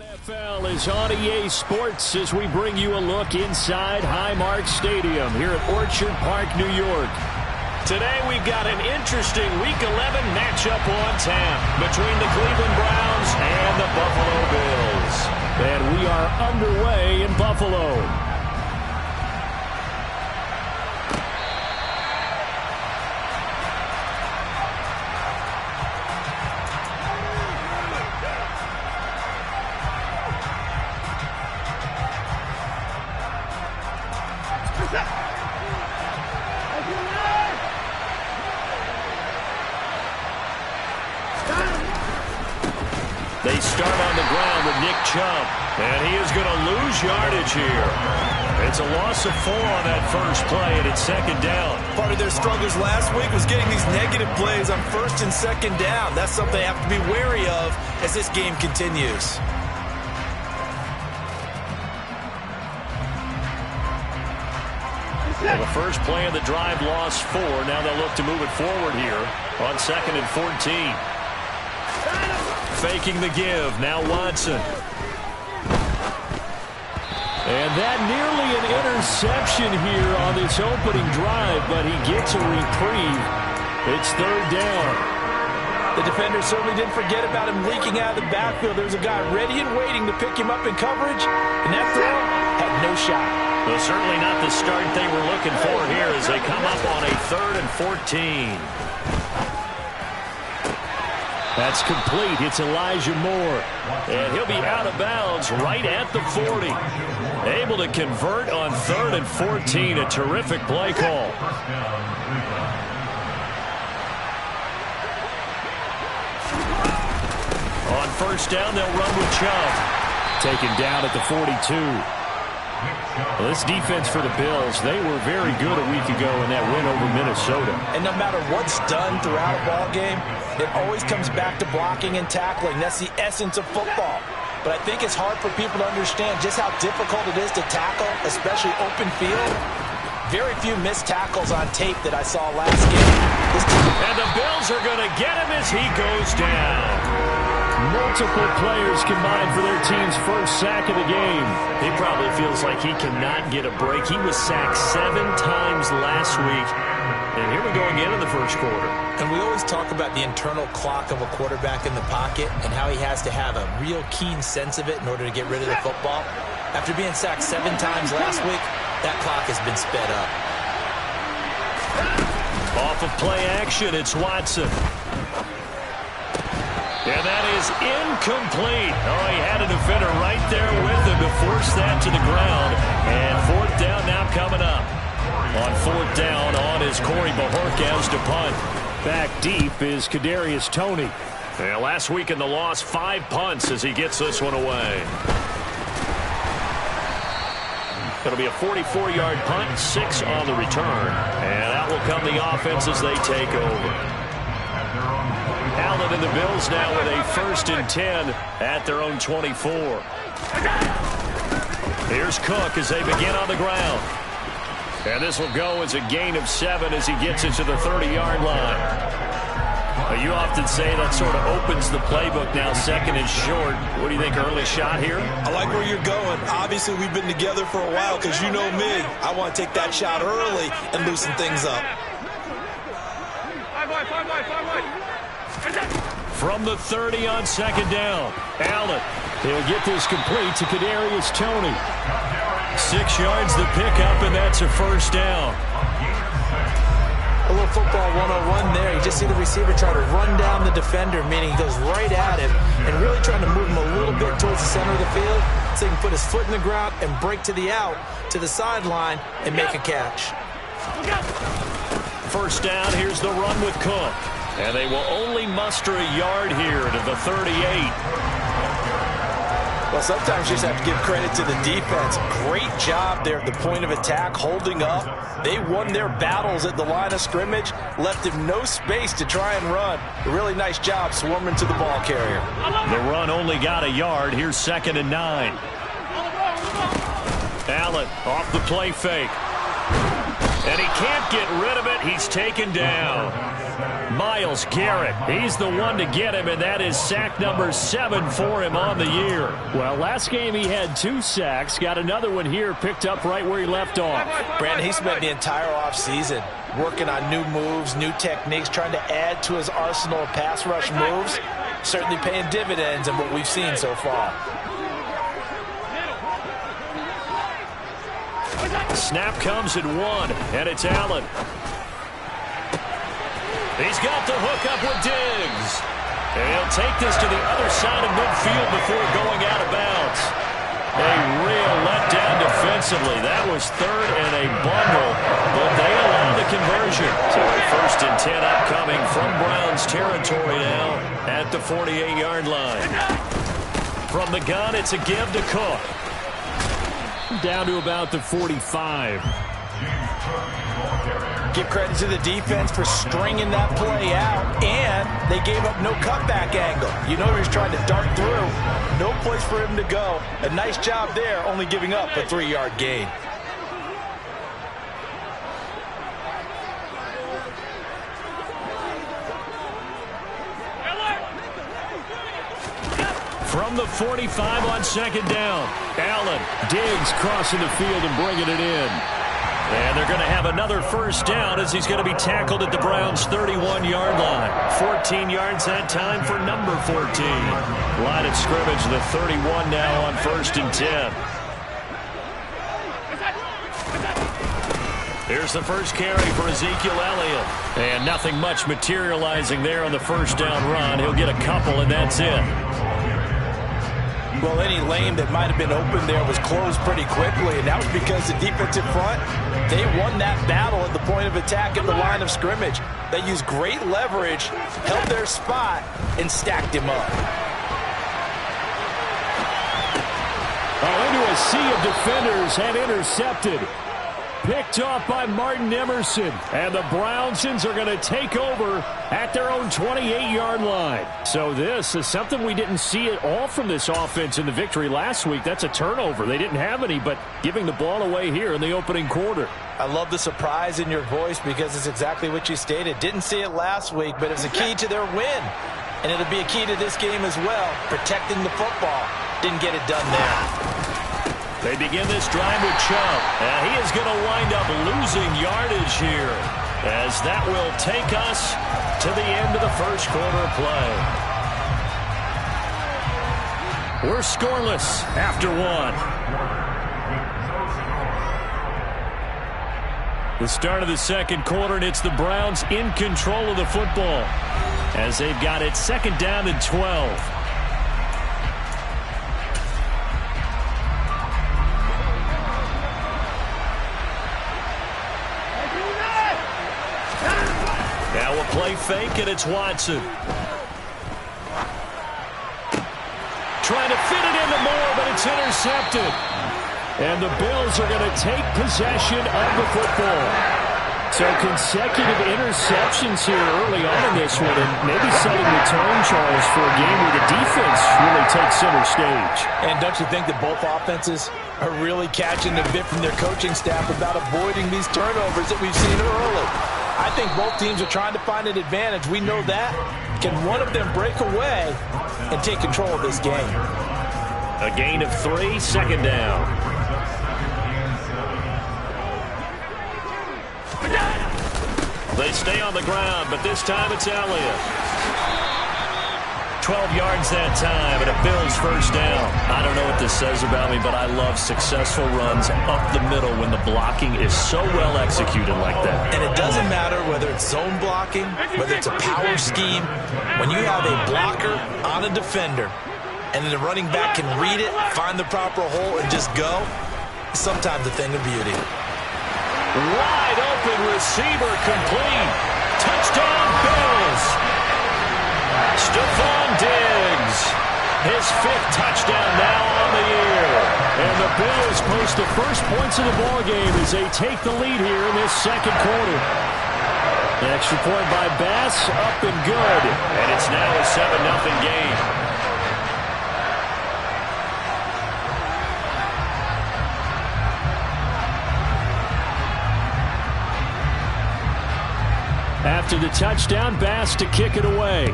NFL is on EA Sports as we bring you a look inside Highmark Stadium here at Orchard Park, New York. Today we've got an interesting Week 11 matchup on tap between the Cleveland Browns and the Buffalo Bills. And we are underway in Buffalo. They start on the ground with Nick Chubb, and he is going to lose yardage here. It's a loss of 4 on that first play, and it's second down. Part of their struggles last week was getting these negative plays on first and second down. That's something they have to be wary of as this game continues. Well, the first play of the drive lost 4. Now they'll look to move it forward here on 2nd and 14. Faking the give. Now Watson. And that nearly an interception here on this opening drive, but he gets a reprieve. It's third down. The defender certainly didn't forget about him leaking out of the backfield. There's a guy ready and waiting to pick him up in coverage, and that throw had no shot. Well, certainly not the start they were looking for here as they come up on a 3rd and 14. That's complete. It's Elijah Moore. And he'll be out of bounds right at the 40. Able to convert on 3rd and 14. A terrific play call. On first down, they'll run with Chubb. Taken down at the 42. Well, this defense for the Bills, they were very good a week ago in that win over Minnesota. And no matter what's done throughout a ball game, it always comes back to blocking and tackling. That's the essence of football. But I think it's hard for people to understand just how difficult it is to tackle, especially open field. Very few missed tackles on tape that I saw last game. And the Bills are going to get him as he goes down. Multiple players combined for their team's first sack of the game. He probably feels like he cannot get a break. He was sacked 7 times last week. And here we go again in the first quarter. And we always talk about the internal clock of a quarterback in the pocket and how he has to have a real keen sense of it in order to get rid of the football. After being sacked 7 times last week, that clock has been sped up. Off of play action, it's Watson. And that is incomplete. Oh, he had a defender right there with him to force that to the ground. And 4th down now coming up. On 4th down on is Corey Bojorquez to punt. Back deep is Kadarius Toney. And last week in the loss, 5 punts as he gets this one away. It'll be a 44-yard punt, 6 on the return. And out will come the offense as they take over. Allen and the Bills now with a 1st and 10 at their own 24. Here's Cook as they begin on the ground. And this will go as a gain of 7 as he gets into the 30-yard line. You often say that sort of opens the playbook now, 2nd and short. What do you think, early shot here? I like where you're going. Obviously, we've been together for a while because you know me. I want to take that shot early and loosen things up. From the 30 on 2nd down, Allen. He'll get this complete to Kadarius Toney. 6 yards the pickup, and that's a 1st down. A little football 101 there. You just see the receiver try to run down the defender, meaning he goes right at him and really trying to move him a little bit towards the center of the field so he can put his foot in the ground and break to the out, to the sideline, and make a catch. 1st down, here's the run with Cook. And they will only muster a yard here to the 38. Well, sometimes you just have to give credit to the defense. Great job there at the point of attack, holding up. They won their battles at the line of scrimmage, left him no space to try and run. A really nice job swarming to the ball carrier. The run only got a yard. Here's 2nd and 9. Allen off the play fake. And he can't get rid of it. He's taken down. Myles Garrett, he's the one to get him, and that is sack number 7 for him on the year. Well, last game he had 2 sacks. Got another one here, picked up right where he left off. Brandon, he spent the entire offseason working on new moves, new techniques, trying to add to his arsenal of pass rush moves. Certainly paying dividends in what we've seen so far. Snap comes at 1, and it's Allen. He's got the hook up with Diggs. And he'll take this to the other side of midfield before going out of bounds. A real letdown defensively. That was 3rd and a bundle, but they allow the conversion. So a 1st and 10 upcoming from Browns territory now at the 48-yard line. From the gun, it's a give to Cook. Down to about the 45. Give credit to the defense for stringing that play out, and they gave up no cutback angle. You know he was trying to dart through. No place for him to go. A nice job there, only giving up a 3-yard gain. From the 45 on 2nd down. Allen, Diggs crossing the field and bringing it in. And they're going to have another 1st down as he's going to be tackled at the Browns' 31-yard line. 14 yards that time for number 14. Line of scrimmage, the 31 now on 1st and 10. Here's the first carry for Ezekiel Elliott. And nothing much materializing there on the 1st down run. He'll get a couple, and that's it. Well, any lane that might have been open there was closed pretty quickly, and that was because the defensive front, they won that battle at the point of attack at the line of scrimmage. They used great leverage, held their spot, and stacked him up. Into a sea of defenders and intercepted. Picked off by Martin Emerson. And the Brownsons are going to take over at their own 28-yard line. So this is something we didn't see at all from this offense in the victory last week. That's a turnover. They didn't have any, but giving the ball away here in the opening quarter. I love the surprise in your voice because it's exactly what you stated. Didn't see it last week, but it's a key to their win. And it'll be a key to this game as well, protecting the football. Didn't get it done there. They begin this drive with Chubb. And he is going to wind up losing yardage here, as that will take us to the end of the 1st quarter of play. We're scoreless after 1. The start of the 2nd quarter, and it's the Browns in control of the football as they've got it 2nd down and 12. Play fake, and it's Watson. Trying to fit it into Moore, but it's intercepted. And the Bills are going to take possession of the football. So consecutive interceptions here early on in this one, and maybe setting the tone, Charles, for a game where the defense really takes center stage. And don't you think that both offenses are really catching the bit from their coaching staff about avoiding these turnovers that we've seen early? I think both teams are trying to find an advantage. We know that. Can one of them break away and take control of this game? A gain of 3, 2nd down. They stay on the ground, but this time it's Elliott. 12 yards that time, and a Bills 1st down. I don't know what this says about me, but I love successful runs up the middle when the blocking is so well executed like that. And it doesn't matter whether it's zone blocking, whether it's a power scheme. When you have a blocker on a defender, and then the running back can read it, find the proper hole, and just go, sometimes a thing of beauty. Wide open receiver complete. Touchdown Bills. Stephon Diggs, his 5th touchdown now on the year. And the Bills post the first points of the ballgame as they take the lead here in this 2nd quarter. The extra point by Bass, up and good. And it's now a 7-0 game. after the touchdown. Bass to kick it away.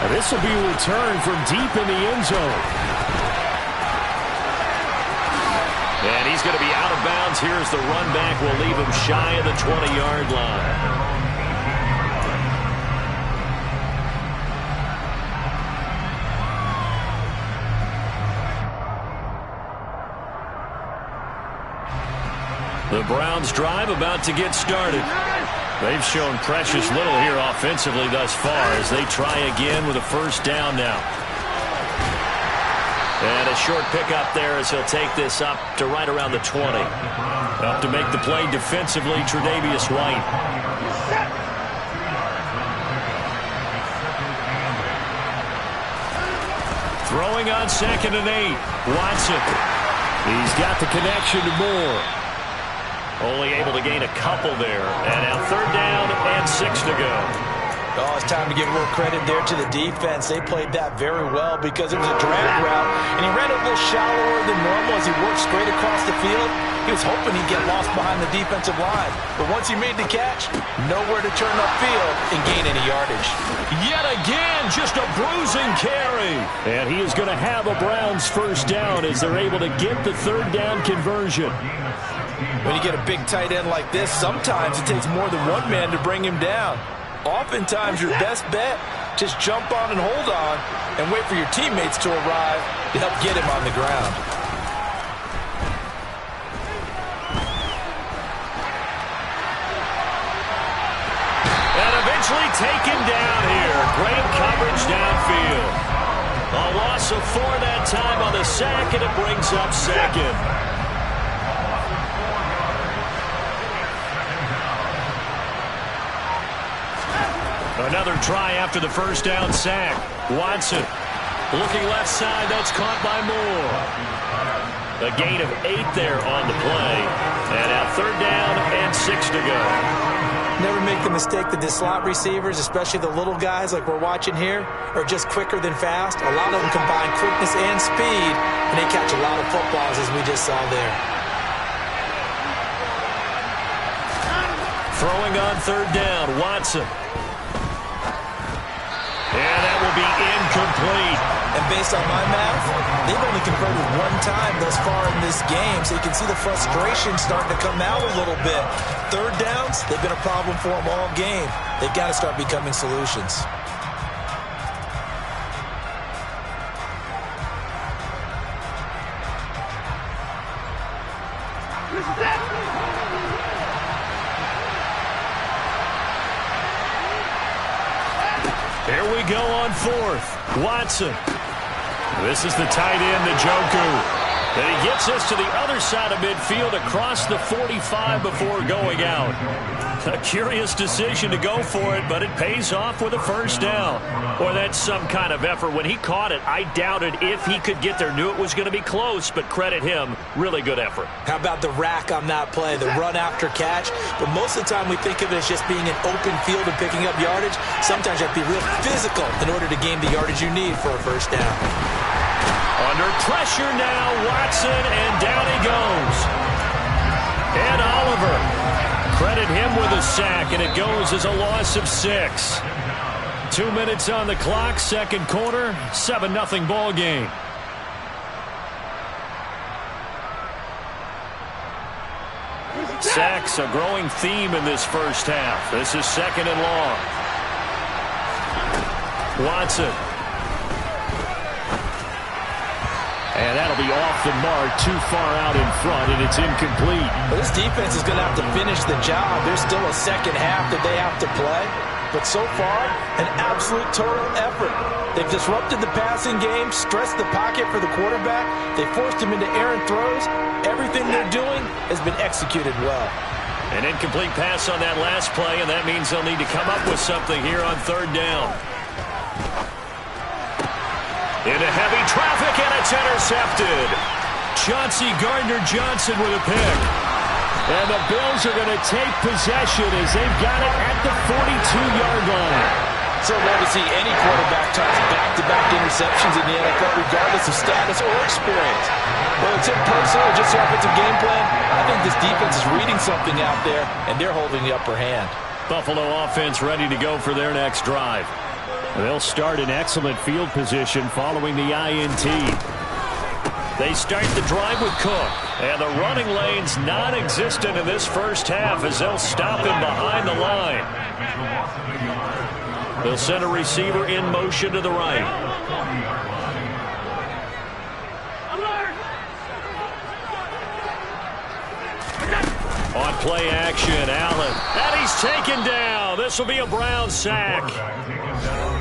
This will be a return from deep in the end zone. And he's going to be out of bounds. Here's the run back. Will leave him shy of the 20-yard line. The Browns drive about to get started. They've shown precious little here offensively thus far as they try again with a first down now. And a short pickup there as he'll take this up to right around the 20. Up to make the play defensively, Tre'Davious White. Throwing on 2nd and 8. Watson. He's got the connection to Moore. Only able to gain a couple there. And now 3rd down and 6 to go. Oh, it's time to give a little credit there to the defense. They played that very well because it was a drag route, and he ran a little shallower than normal as he worked straight across the field. He was hoping he'd get lost behind the defensive line. But once he made the catch, nowhere to turn upfield and gain any yardage. Yet again, just a bruising carry. And he is going to have a Browns first down as they're able to get the 3rd down conversion. When you get a big tight end like this, sometimes it takes more than one man to bring him down. Oftentimes, your best bet, just jump on and hold on and wait for your teammates to arrive to help get him on the ground. And eventually taken down here. Great coverage downfield. A loss of 4 that time on the sack, and it brings up 2nd. Another try after the first down sack. Watson looking left side. That's caught by Moore. A gain of 8 there on the play. And now 3rd down and 6 to go. Never make the mistake that the slot receivers, especially the little guys like we're watching here, are just quicker than fast. A lot of them combine quickness and speed, and they catch a lot of footballs as we just saw there. Throwing on 3rd down, Watson. And that will be incomplete. And based on my math, they've only converted 1 time thus far in this game, so you can see the frustration starting to come out a little bit. 3rd downs, they've been a problem for them all game. They've got to start becoming solutions. Here we go on 4th. Watson. This is the tight end, Njoku. And he gets us to the other side of midfield across the 45 before going out. A curious decision to go for it, but it pays off with a first down. Boy, that's some kind of effort. When he caught it, I doubted if he could get there. Knew it was going to be close, but credit him. Really good effort. How about the rack on that play, the run after catch? But most of the time we think of it as just being an open field and picking up yardage. Sometimes you have to be real physical in order to gain the yardage you need for a first down. Under pressure now, Watson, and down he goes. And Oliver. Credit him with a sack, and it goes as a loss of 6. 2 minutes on the clock, 2nd quarter, 7-0 ball game. Sacks, a growing theme in this first half. This is 2nd and long. Watson. And that'll be off the mark, too far out in front, and it's incomplete. Well, this defense is going to have to finish the job. There's still a second half that they have to play. But so far, an absolute total effort. They've disrupted the passing game, stressed the pocket for the quarterback. They forced him into errant throws. Everything they're doing has been executed well. An incomplete pass on that last play, and that means they'll need to come up with something here on 3rd down. Into heavy traffic, and it's intercepted. Chauncey Gardner-Johnson with a pick. And the Bills are going to take possession as they've got it at the 42-yard line. so rare to see any quarterback toss back-to-back interceptions in the NFL, regardless of status or experience. Whether it's impersonal or just the offensive game plan, I think this defense is reading something out there, and they're holding the upper hand. Buffalo offense ready to go for their next drive. They'll start in excellent field position following the INT. They start the drive with Cook. And the running lane's non-existent in this first half as they'll stop him behind the line. They'll send a receiver in motion to the right. On play action, Allen. And he's taken down. This will be a Browns sack.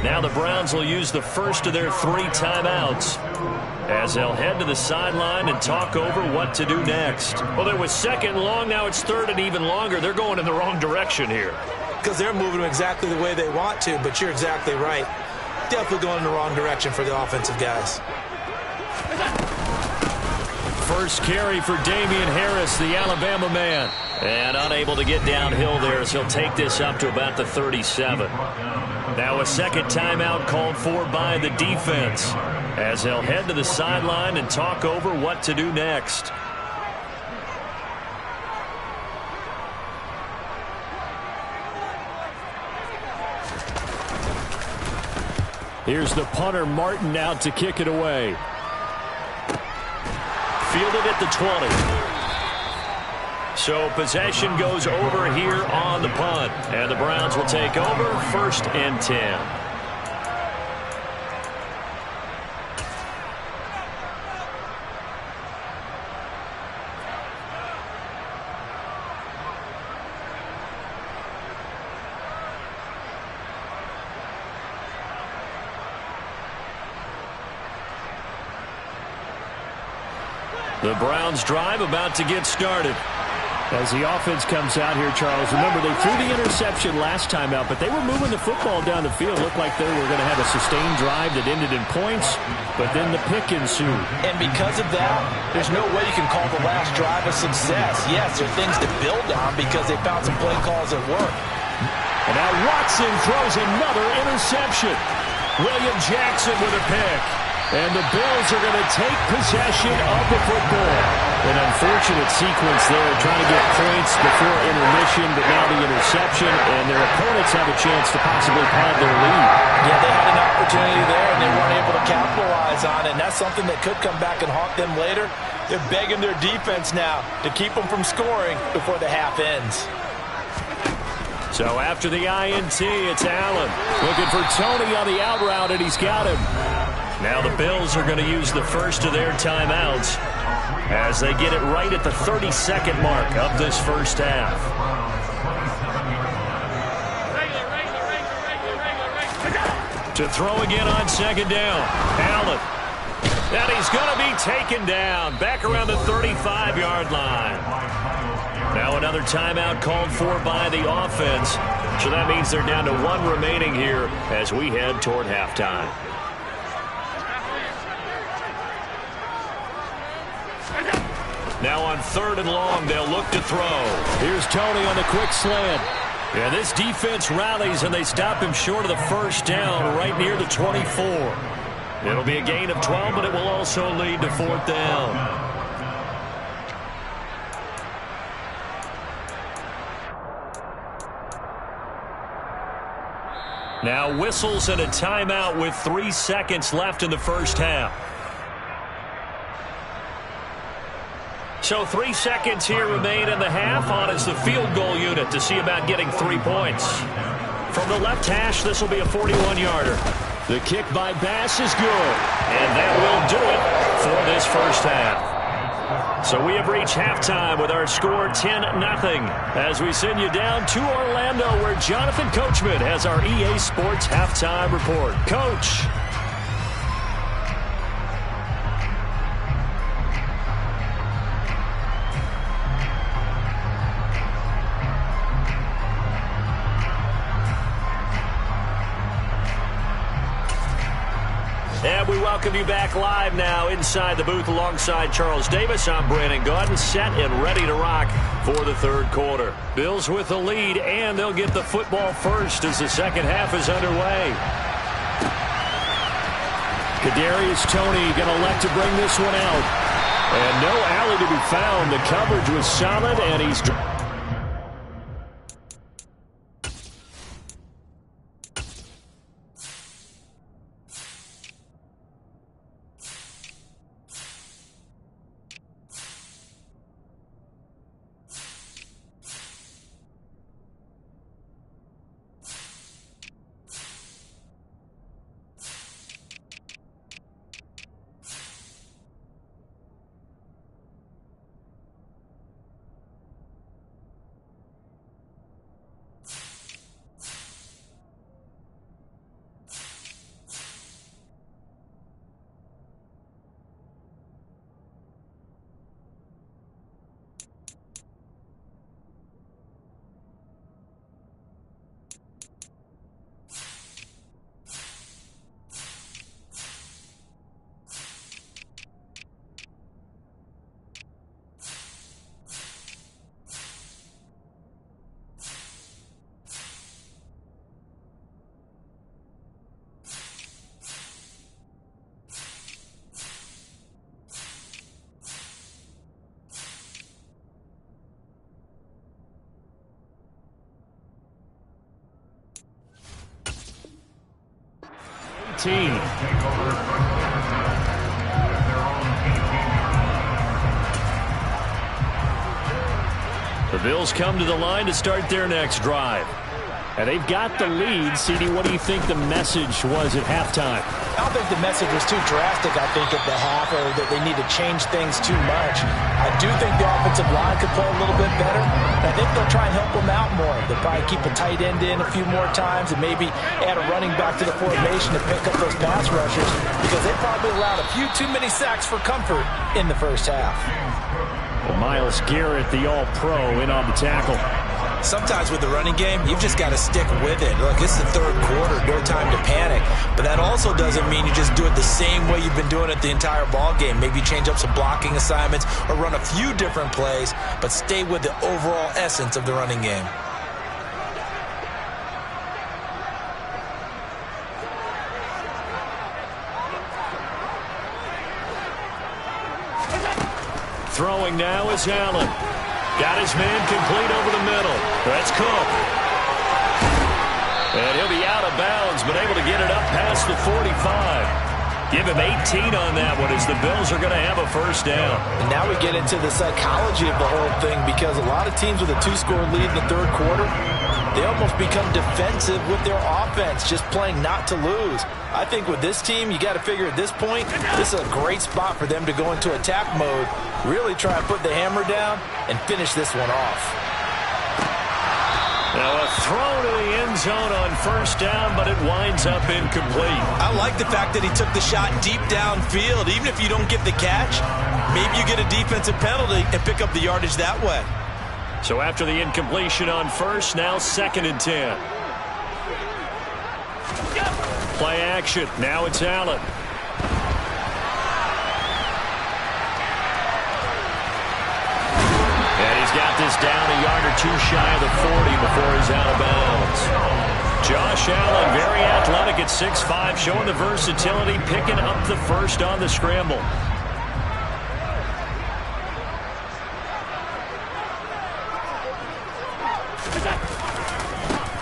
Now the Browns will use the first of their 3 timeouts as they'll head to the sideline and talk over what to do next. Well, there was 2nd and long. Now it's 3rd and even longer. They're going in the wrong direction here. Because they're moving exactly the way they want to, but you're exactly right. Definitely going in the wrong direction for the offensive guys. First carry for Damian Harris, the Alabama man. And unable to get downhill there as he'll take this up to about the 37. Now a 2nd timeout called for by the defense as they'll head to the sideline and talk over what to do next. Here's the punter, Martin, out to kick it away. Fielded at the 20. So possession goes over here on the punt. And the Browns will take over 1st and 10. The Browns drive about to get started. As the offense comes out here, Charles, remember they threw the interception last time out, but they were moving the football down the field. Looked like they were going to have a sustained drive that ended in points, but then the pick ensued. And because of that, there's no way you can call the last drive a success. Yes, there are things to build on because they found some play calls that work. And now Watson throws another interception. William Jackson with a pick. And the Bills are going to take possession of the football. An unfortunate sequence there, trying to get points before intermission, but now the interception, and their opponents have a chance to possibly pad their lead. Yeah, they had an opportunity there, and they weren't able to capitalize on it, and that's something that could come back and haunt them later. They're begging their defense now to keep them from scoring before the half ends. So after the INT, it's Allen looking for Tony on the out route, and he's got him. Now the Bills are going to use the first of their timeouts as they get it right at the 32nd mark of this first half. To throw again on 2nd down. Allen. And he's going to be taken down back around the 35-yard line. Now another timeout called for by the offense. So that means they're down to 1 remaining here as we head toward halftime. Now on 3rd and long, they'll look to throw. Here's Tony on the quick slant. Yeah, this defense rallies, and they stop him short of the first down right near the 24. It'll be a gain of 12, but it will also lead to 4th down. Now whistles and a timeout with 3 seconds left in the first half. So 3 seconds here remain in the half. On is the field goal unit to see about getting 3 points. From the left hash, this will be a 41-yarder. The kick by Bass is good. And that will do it for this first half. So we have reached halftime with our score 10-0 as we send you down to Orlando where Jonathan Coachman has our EA Sports halftime report. Coach. And we welcome you back live now inside the booth alongside Charles Davis. I'm Brandon Gaudin, set and ready to rock for the third quarter. Bills with the lead, and they'll get the football first as the second half is underway. Kadarius Toney going to elect to bring this one out. And no alley to be found. The coverage was solid, and he's... The Bills come to the line to start their next drive. And they've got the lead. CD, what do you think the message was at halftime? I don't think the message was too drastic, I think, at the half, or that they need to change things too much. I do think the offensive line could play a little bit better. I think they'll try and help them out more. They'll probably keep a tight end in a few more times and maybe add a running back to the formation to pick up those pass rushers, because they probably allowed a few too many sacks for comfort in the first half. Well, Myles Garrett, the all-pro, in on the tackle. Sometimes with the running game, you've just got to stick with it. Look, it's the third quarter, no time to panic. But that also doesn't mean you just do it the same way you've been doing it the entire ball game. Maybe change up some blocking assignments or run a few different plays, but stay with the overall essence of the running game. Throwing now is Allen. Got his man complete over the middle. That's Cook. And he'll be out of bounds, but able to get it up past the 45. Give him 18 on that one as the Bills are going to have a first down. And now we get into the psychology of the whole thing, because a lot of teams with a two-score lead in the third quarter, they almost become defensive with their offense, just playing not to lose. I think with this team, you got to figure at this point, this is a great spot for them to go into attack mode, really try and put the hammer down and finish this one off. Now a throw to the end zone on first down, but it winds up incomplete. I like the fact that he took the shot deep downfield. Even if you don't get the catch, maybe you get a defensive penalty and pick up the yardage that way. So after the incompletion on first, now 2nd and 10. Play action. Now it's Allen. Got this down a yard or two shy of the 40 before he's out of bounds. Josh Allen, very athletic at 6'5", showing the versatility, picking up the first on the scramble.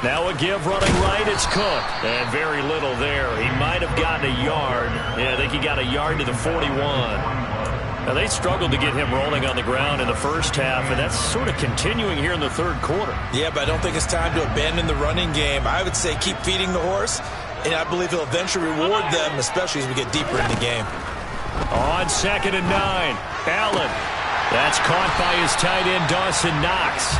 Now a give running right, it's Cook. And very little there. He might have gotten a yard. Yeah, I think he got a yard to the 41. Now, they struggled to get him rolling on the ground in the first half, and that's sort of continuing here in the third quarter. Yeah, but I don't think it's time to abandon the running game. I would say keep feeding the horse, and I believe he'll eventually reward them, especially as we get deeper in the game. On 2nd and 9, Allen. That's caught by his tight end, Dawson Knox.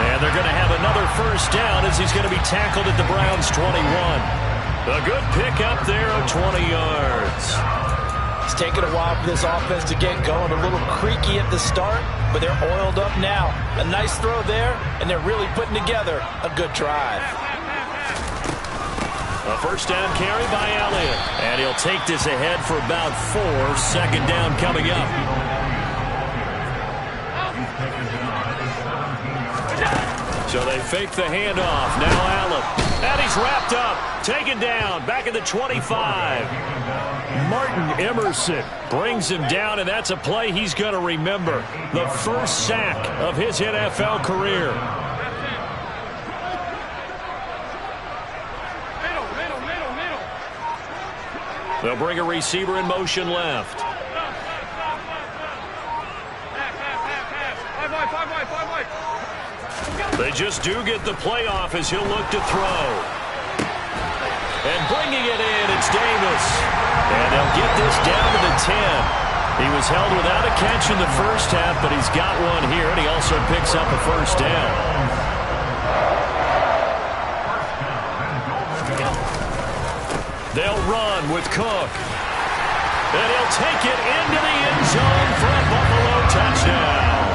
And they're going to have another first down as he's going to be tackled at the Browns' 21. A good pick up there of 20 yards. It's taken a while for this offense to get going. A little creaky at the start, but they're oiled up now. A nice throw there, and they're really putting together a good drive. A First down carry by Elliott. And he'll take this ahead for about 4. Second down coming up. So they fake the handoff. Now Allen. And he's wrapped up. Taken down. Back at the 25. Martin Emerson brings him down, and that's a play he's going to remember. The first sack of his NFL career. They'll bring a receiver in motion left. They just do get the playoff as he'll look to throw. And bringing it in, it's Davis. And they'll get this down to the 10. He was held without a catch in the first half, but he's got one here, and he also picks up a first down. They'll run with Cook. And he'll take it into the end zone for a Buffalo touchdown.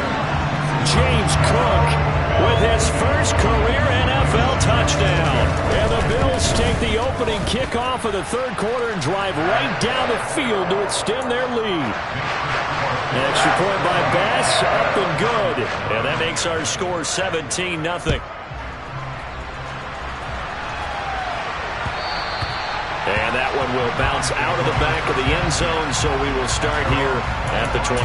James Cook with his first career NFL touchdown. And the Bills take the opening kickoff of the third quarter and drive right down the field to extend their lead. An extra point by Bass, up and good. And that makes our score 17-0. And that one will bounce out of the back of the end zone, so we will start here at the 25.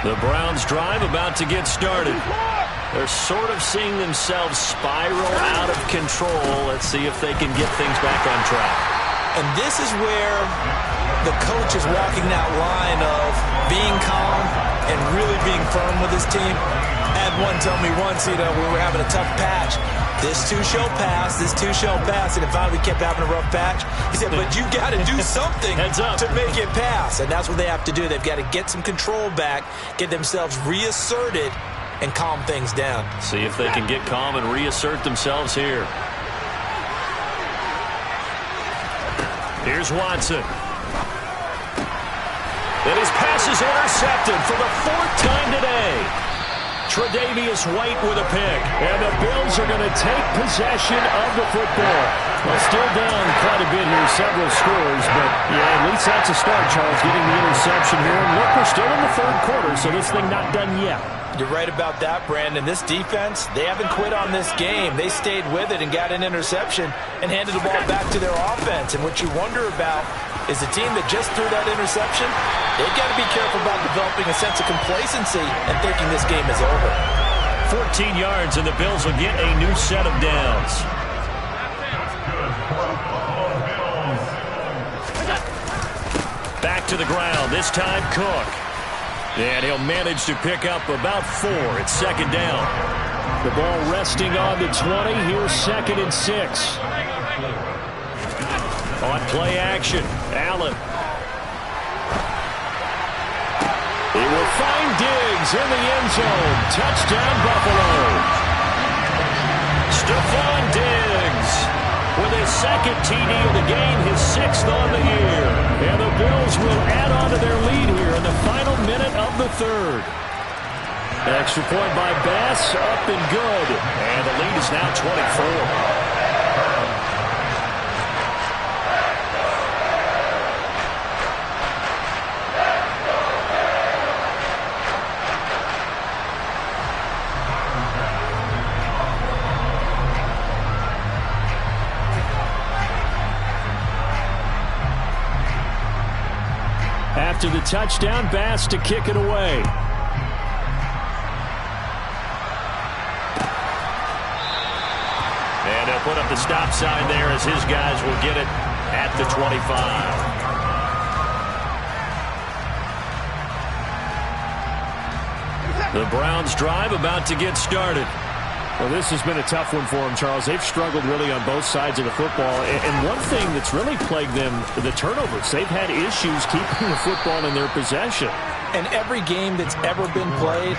The Browns drive about to get started. They're sort of seeing themselves spiral out of control. Let's see if they can get things back on track. And this is where the coach is walking that line of being calm and really being firm with his team. I had one tell me once, we were having a tough patch. This too shall pass, this too shall pass. And finally we kept having a rough patch. He said, but you got to do something to make it pass. And that's what they have to do. They've got to get some control back, get themselves reasserted, and calm things down. See if they can get calm and reassert themselves here. Here's Watson. And his pass is intercepted for the 4th time today. Tre'Davious White with a pick. And the Bills are going to take possession of the football. Well, still down quite a bit here, several scores, but yeah, at least that's a start, Charles, getting the interception here. And look, we're still in the third quarter, so this thing not done yet. You're right about that, Brandon. This defense, they haven't quit on this game. They stayed with it and got an interception and handed the ball back to their offense. And what you wonder about is the team that just threw that interception, they've got to be careful about developing a sense of complacency and thinking this game is over. 14 yards, and the Bills will get a new set of downs. Back to the ground, this time Cook. And he'll manage to pick up about 4. It's second down. The ball resting on the 20. Here's 2nd and 6. On play action, Allen. He will find Diggs in the end zone. Touchdown, Buffalo. Stephon Diggs with his 2nd TD of the game, his 6th on the year. And the Bills will add on to their lead here in the final minute of the 3rd. Extra point by Bass, up and good. And the lead is now 24. After the touchdown, Bass to kick it away. And he'll put up the stop sign there as his guys will get it at the 25. The Browns drive about to get started. Well, this has been a tough one for them, Charles. They've struggled really on both sides of the football. And one thing that's really plagued them, the turnovers. They've had issues keeping the football in their possession. And every game that's ever been played,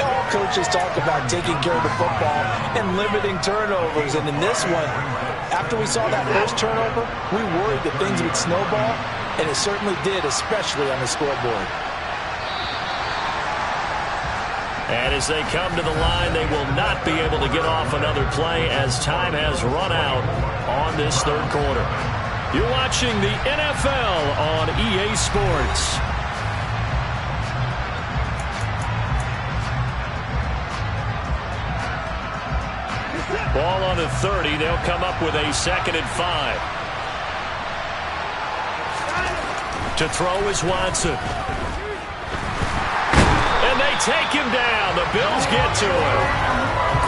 all coaches talk about taking care of the football and limiting turnovers. And in this one, after we saw that first turnover, we worried that things would snowball, and it certainly did, especially on the scoreboard. And as they come to the line, they will not be able to get off another play as time has run out on this third quarter. You're watching the NFL on EA Sports. Ball on the 30. They'll come up with a 2nd and 5. To throw is Watson. And they take him down. The Bills get to him.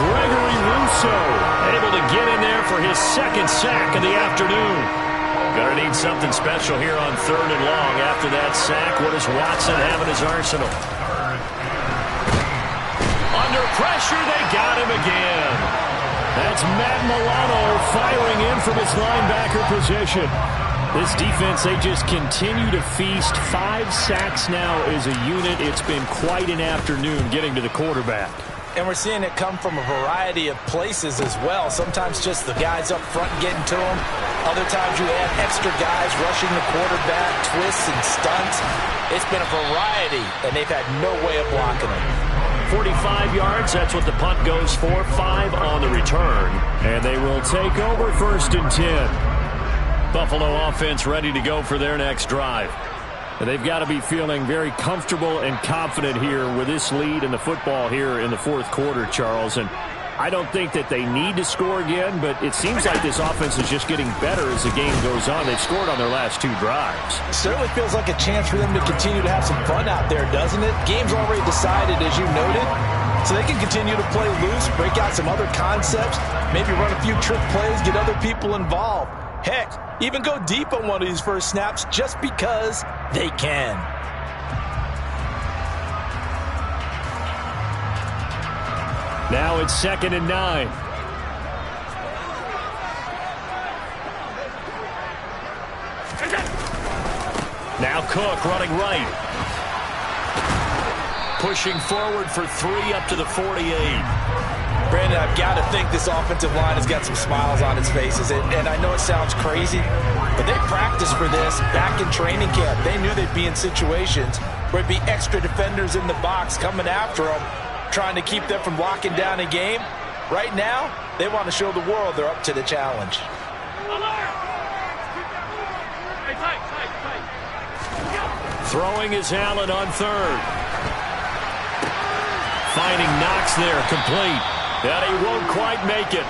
Gregory Rousseau able to get in there for his 2nd sack of the afternoon. Gonna need something special here on 3rd and long. After that sack, what does Watson have in his arsenal? Under pressure, they got him again. That's Matt Milano firing in from his linebacker position. This defense, they just continue to feast. 5 sacks now as a unit. It's been quite an afternoon getting to the quarterback. And we're seeing it come from a variety of places as well. Sometimes just the guys up front getting to him. Other times you add extra guys rushing the quarterback, twists and stunts. It's been a variety, and they've had no way of blocking him. 45 yards, that's what the punt goes for. 5 on the return. And they will take over 1st and 10. Buffalo offense ready to go for their next drive. And they've got to be feeling very comfortable and confident here with this lead in the football here in the 4th quarter, Charles. And I don't think that they need to score again, but it seems like this offense is just getting better as the game goes on. They've scored on their last 2 drives. Certainly feels like a chance for them to continue to have some fun out there, doesn't it? Game's already decided, as you noted. So they can continue to play loose, break out some other concepts, maybe run a few trick plays, get other people involved. Heck, even go deep on one of these first snaps just because they can. Now it's 2nd and 9. Now Cook running right. Pushing forward for 3 up to the 48. Brandon, I've got to think this offensive line has got some smiles on its faces. And I know it sounds crazy, but they practiced for this back in training camp. They knew they'd be in situations where it'd be extra defenders in the box coming after them, trying to keep them from locking down a game. Right now, they want to show the world they're up to the challenge. Throwing is Allen on 3rd. Finding Knox there, complete. And he won't quite make it.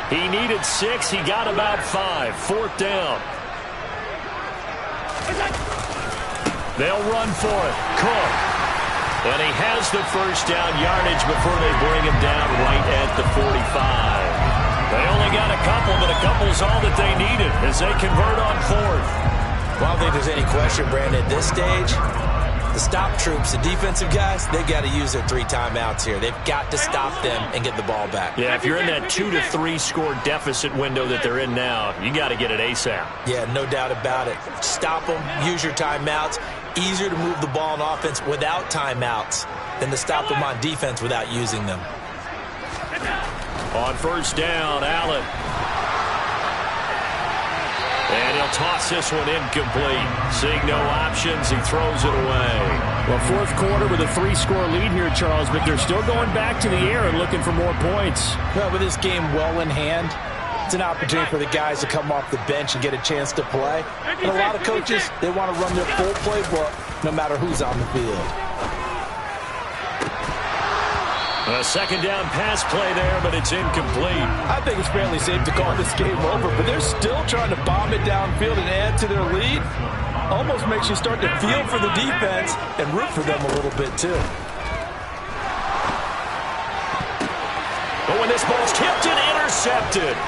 He needed 6. He got about 5. 4th down. They'll run for it. Cook. And he has the 1st down yardage before they bring him down right at the 45. They only got a couple, but a couple's all that they needed as they convert on 4th. Well, I don't think there's any question, Brandon, at this stage. The stop troops, the defensive guys, they got to use their 3 timeouts here. They've got to stop them and get the ball back. Yeah, if you're in that 2 to 3 score deficit window that they're in now, you got to get it ASAP. Yeah, no doubt about it. Stop them, use your timeouts. Easier to move the ball on offense without timeouts than to stop them on defense without using them. On 1st down, Allen. And he'll toss this one incomplete. Seeing no options, he throws it away. Well, 4th quarter with a 3-score lead here, Charles, but they're still going back to the air and looking for more points. Well, with this game well in hand, it's an opportunity for the guys to come off the bench and get a chance to play. And a lot of coaches, they want to run their full playbook no matter who's on the field. A 2nd down pass play there, but it's incomplete. I think it's fairly safe to call this game over, but they're still trying to bomb it downfield and add to their lead. Almost makes you start to feel for the defense and root for them a little bit, too. But when this ball's tipped and intercepted,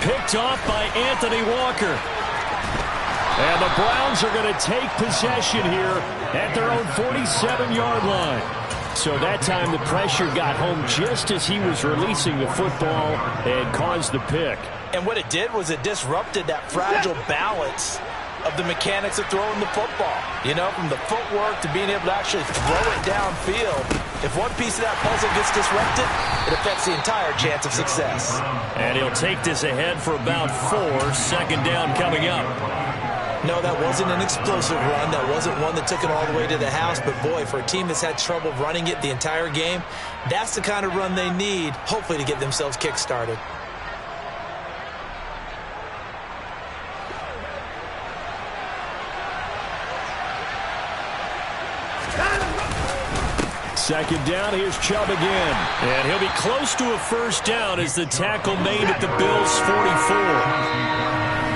picked off by Anthony Walker. And the Browns are going to take possession here at their own 47-yard line. So that time the pressure got home just as he was releasing the football and caused the pick. And what it did was it disrupted that fragile balance of the mechanics of throwing the football. You know, from the footwork to being able to actually throw it downfield. If one piece of that puzzle gets disrupted, it affects the entire chance of success. And he'll take this ahead for about 4. 2nd down coming up. No, that wasn't an explosive run. That wasn't one that took it all the way to the house. But, boy, for a team that's had trouble running it the entire game, that's the kind of run they need, hopefully, to get themselves kick-started. Second down, here's Chubb again. And he'll be close to a first down as the tackle made at the Bills' 44.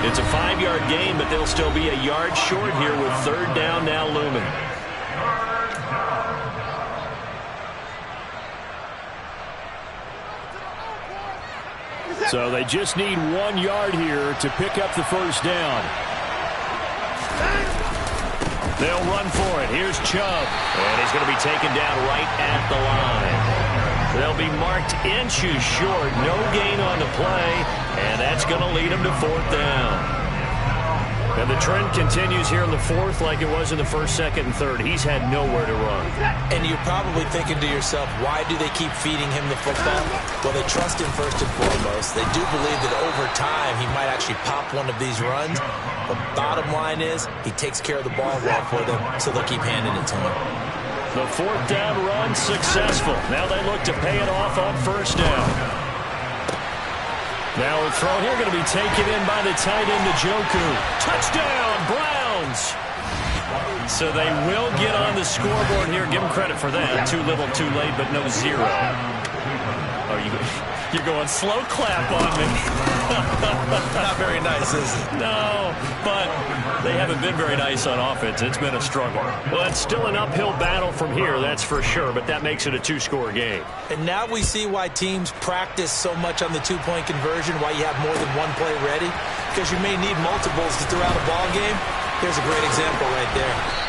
It's a 5-yard gain, but they'll still be a yard short here with third down now looming. So they just need 1 yard here to pick up the first down. They'll run for it. Here's Chubb. And he's going to be taken down right at the line. They'll be marked inches short. No gain on the play. And that's going to lead them to fourth down. And the trend continues here in the fourth like it was in the first, second, and third. He's had nowhere to run. And you're probably thinking to yourself, why do they keep feeding him the football? Well, they trust him first and foremost. They do believe that over time he might actually pop one of these runs. But bottom line is he takes care of the ball well for them, so they'll keep handing it to him. The fourth down run successful. Now they look to pay it off on first down. Now a throw here going to be taken in by the tight end, Njoku. Touchdown, Browns! So they will get on the scoreboard here. Give them credit for that. Too little, too late, but no zero. Oh, you're going slow clap on me. Not very nice, is it? No, but they haven't been very nice on offense. It's been a struggle. Well, it's still an uphill battle from here, that's for sure, but that makes it a 2-score game. And now we see why teams practice so much on the two-point conversion, why you have more than one play ready, because you may need multiples to throw out a ball game. Here's a great example right there.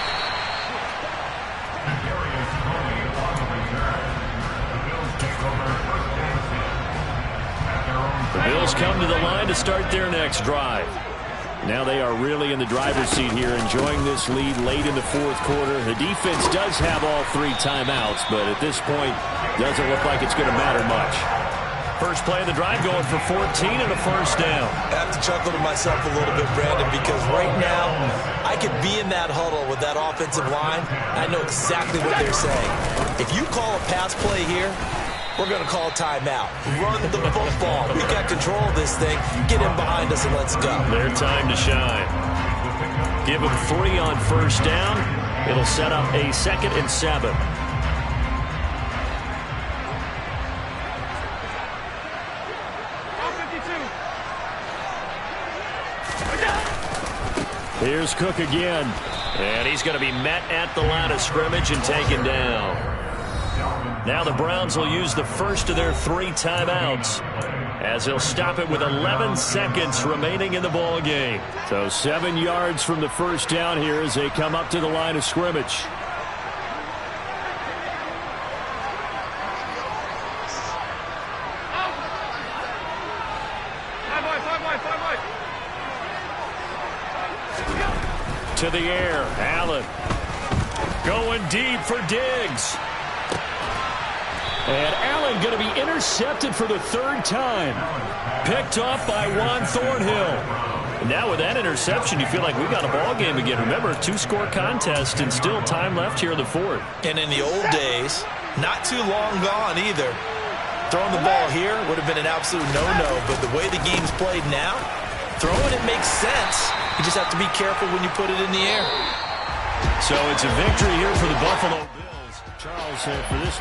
The Bills come to the line to start their next drive. Now they are really in the driver's seat here, enjoying this lead late in the fourth quarter. The defense does have all 3 timeouts, but at this point, doesn't look like it's going to matter much. First play of the drive going for 14 and a first down. I have to chuckle to myself a little bit, Brandon, because right now I could be in that huddle with that offensive line. I know exactly what they're saying. If you call a pass play here, we're going to call a timeout. Run the football. We got control of this thing. Get in behind us and let's go. Their time to shine. Give them 3 on first down. It'll set up a 2nd and 7. Here's Cook again. And he's going to be met at the line of scrimmage and taken down. Now the Browns will use the first of their 3 timeouts as they'll stop it with 11 seconds remaining in the ball game. So 7 yards from the first down here as they come up to the line of scrimmage. To the air, Allen going deep for Diggs. And Allen going to be intercepted for the 3rd time. Picked off by Juan Thornhill. And now with that interception, you feel like we got a ball game again. Remember, 2-score contest and still time left here in the 4th. And in the old days, not too long gone either, throwing the ball here would have been an absolute no-no. But the way the game's played now, throwing it makes sense. You just have to be careful when you put it in the air. So it's a victory here for the Buffalo Bills. Charles, for this